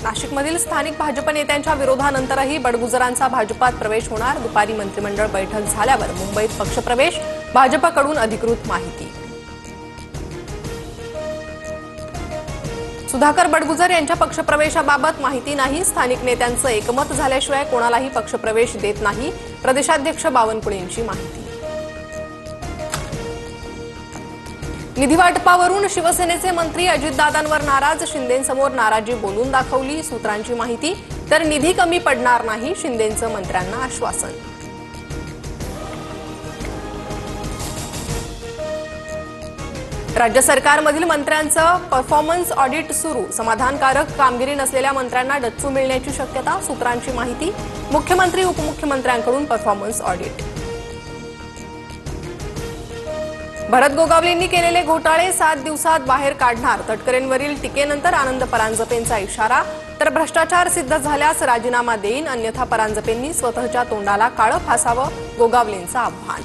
नाशिकमधील स्थानिक भाजप नेत्यांच्या विरोधानंतरही बडगुजरांचा भाजपात प्रवेश होणार। दुपारी मंत्रिमंडळ बैठक झाल्यावर मुंबईत पक्षप्रवेश, भाजपकडून अधिकृत माहिती। सुधाकर बडगुजर यांच्या पक्षप्रवेशाबाबत माहिती नाही। स्थानिक नेत्यांचं एकमत झाल्याशिवाय कोणालाही पक्षप्रवेश देत नाही। प्रदेशाध्यक्ष बावनकुळेंची माहिती। निधी वाटपावरून शिवसेनेचे मंत्री अजितदादांवर नाराज, शिंदेंसमोर नाराजी बोलून दाखवली। सूत्रांची माहिती, तर निधी कमी पडणार नाही, शिंदेंचं मंत्र्यांना आश्वासन। राज्य सरकारमधील मंत्र्यांचं परफॉर्मन्स ऑडिट सुरू, समाधानकारक कामगिरी नसलेल्या मंत्र्यांना डच्चू मिळण्याची शक्यता। सूत्रांची माहिती, मुख्यमंत्री उपमुख्यमंत्र्यांकडून परफॉर्मन्स ऑडिट। भरत गोगावलेंनी केलेले घोटाळे 7 दिवसात बाहेर काढणार, तटकरेंवरील टीकेनंतर आनंद परांजपेंचा इशारा। तर भ्रष्टाचार सिद्ध झाल्यास राजीनामा देईन, अन्यथा परांजपेंनी स्वतःच्या तोंडाला काळं फासावं, गोगावलेंचं आव्हान।